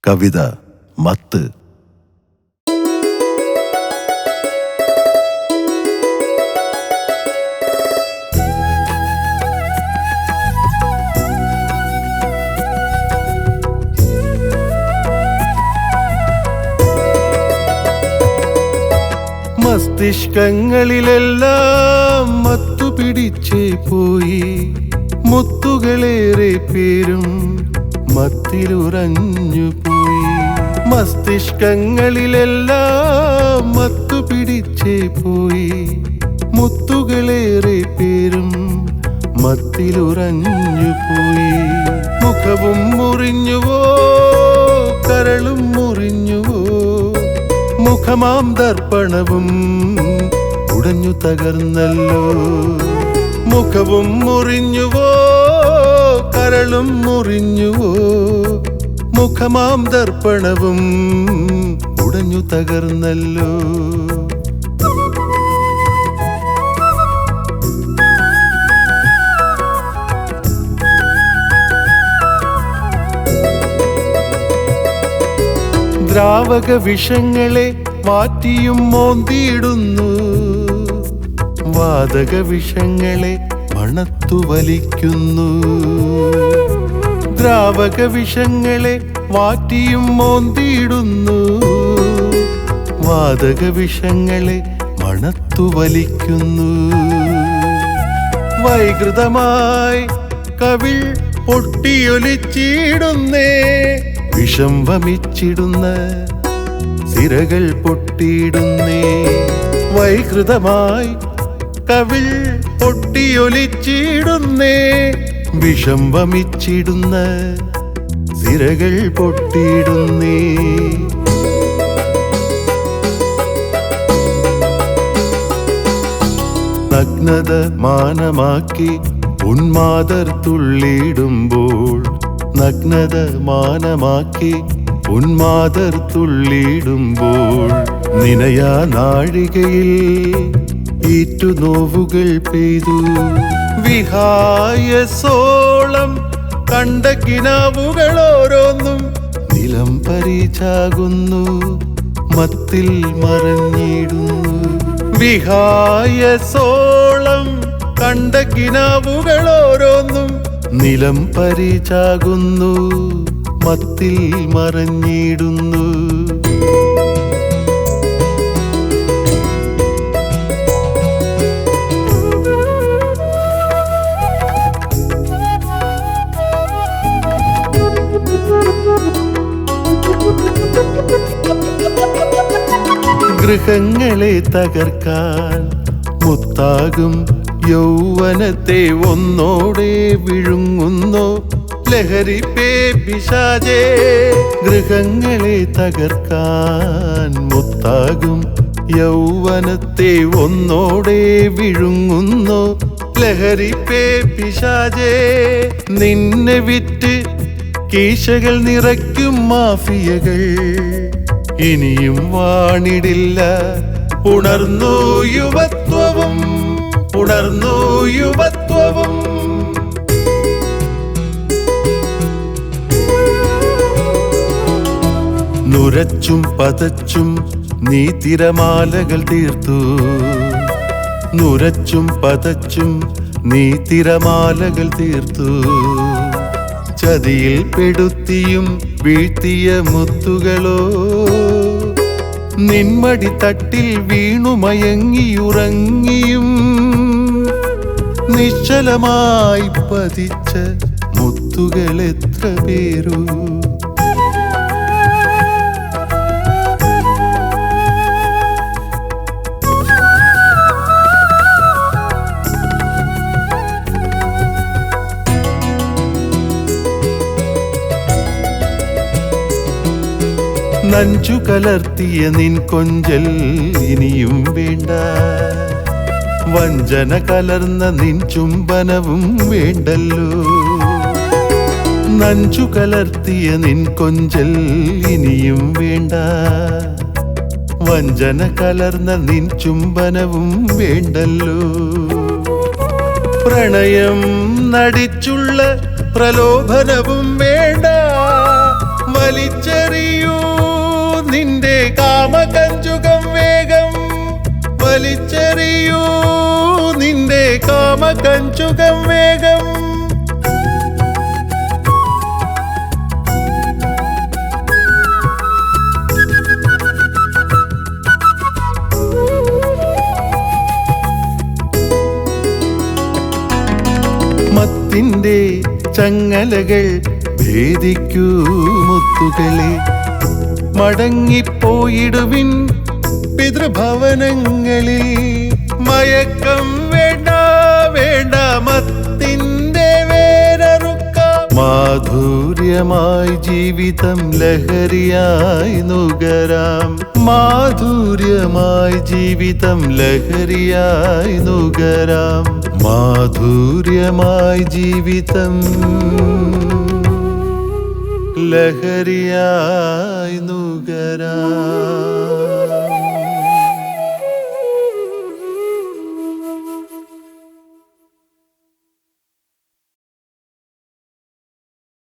കവിത മത്ത്. മസ്തിഷ്കങ്ങളിലെല്ലാം മത്തു പിടിച്ചേ പോയി, മുത്തുകളേറെ പേരും മത്തിലുറഞ്ഞു പോയി. മസ്തിഷ്കങ്ങളിലെല്ലാം മത്തു പിടിച്ചേ പോയി, മുത്തുകളേറെ പേരും മത്തിലുറഞ്ഞു പോയി. മുഖവും മുറിഞ്ഞുവോ കരളും മുറിഞ്ഞുവോ, മുഖമാം ദർപ്പണവും ഉടഞ്ഞു തകർന്നല്ലോ. മുഖവും മുറിഞ്ഞുവോ കരളും മുറിഞ്ഞുവോ, മുഖമാം ദർപ്പണവും ഉടഞ്ഞു തകർന്നല്ലോ. ദ്രാവക വിഷങ്ങളെ മാറ്റിയും മോന്തിയിടുന്നു, വാതക വിഷങ്ങളെ മണത്തു വലിക്കുന്നു. ദ്രാവക വിഷങ്ങളെ മാറ്റിയും മോന്തിയിടുന്നു, വാതക വിഷങ്ങളെ മണത്തു വലിക്കുന്നു. വൈകൃതമായി കവിൾ പൊട്ടിയൊലിച്ചിടുന്നേ, വിഷം വമിച്ചിടുന്ന സിരകൾ പൊട്ടിയിടുന്നേ. വൈകൃതമായി കവിൾ പൊട്ടിയൊലിച്ചിടുന്നേ, വിഷം വമിച്ചിടുന്ന സിരകൾ പൊട്ടിയിടുന്നേ. നഗ്നത മാനമാക്കി ഉന്മാദർ തുള്ളിയിടുമ്പോൾ, നഗ്നത മാനമാക്കി ഉന്മാദർ തുള്ളിയിടുമ്പോൾ, നിനയാ നാഴികയിൽ ഈറ്റുനോവുകൾ പെയ്തു. വിഹായസോളം കണ്ട കിനാവുകൾ ഓരോന്നും നിലം പരിചാകുന്നു, മത്തിൽ മറഞ്ഞിടുന്നു. വിഹായസോളം കണ്ട കിനാവുകൾ ഓരോന്നും നിലം പരിചാകുന്നു, മത്തിൽ മറഞ്ഞിടുന്നു. ഗൃഹങ്ങളെ തകർക്കാൻ മുത്താകും യൗവനത്തെ ഒന്നോടെ വിഴുങ്ങുന്നു ലഹരി പിശാചേ. ഗൃഹങ്ങളെ തകർക്കാൻ മുത്താകും യൗവനത്തെ ഒന്നോടെ വിഴുങ്ങുന്നു ലഹരി പിശാചേ. നിന്നെ വിറ്റ് കീശകൾ നിറയ്ക്കും മാഫിയകൾ ഇനിയും വാണിടില്ല. ഉണർന്നു യുവത്വവും, ഉണർന്നു യുവത്വവും. നുരച്ചും പതച്ചും നീ തിരമാലകൾ തീർത്തു, നുരച്ചും പതച്ചും നീ തിരമാലകൾ തീർത്തു. ചതിയിൽ പെടുത്തിയും വീഴ്ത്തിയ മുത്തുകളോ, നിന്മടി തട്ടിൽ വീണു മയങ്ങിയുറങ്ങിയും നിശ്ചലമായി പതിച്ച മുത്തുകൾ എത്ര പേരു. നഞ്ചു കലർത്തിയ നിൻ കൊഞ്ചൽ ഇനിയും വേണ്ട, വഞ്ചന കലർന്ന നിൻ ചുംബനവും വേണ്ടല്ലോ. നഞ്ചു കലർത്തിയ നിൻ കൊഞ്ചൽ ഇനിയും വേണ്ട, വഞ്ചന കലർന്ന നിൻ ചുംബനവും വേണ്ടല്ലോ. പ്രണയം നടിച്ചുള്ള പ്രലോഭനവും വേണ്ട, വലിച്ചെറിയൂ നിന്റെ കാമകഞ്ചുകം വേഗം, വലിച്ചെറിയൂ നിന്റെ കാമകഞ്ചുകം വേഗം. മത്തിൻ്റെ ചങ്ങലകൾ ഭേദിക്കൂ മുത്തുകളെ, മടങ്ങിപ്പോയിടുവിൻ പിതൃഭവനങ്ങളിൽ. മയക്കം വേണ്ട വേണ്ട മത്തിൻ്റെ വേരറുക്കാം. മാധുര്യമായി ജീവിതം ലഹരിയായി നുകരാം, മാധുര്യമായി ജീവിതം ലഹരിയായി നുകരാം, മാധുര്യമായി ജീവിതം ലഹരിയായി നുകരാം.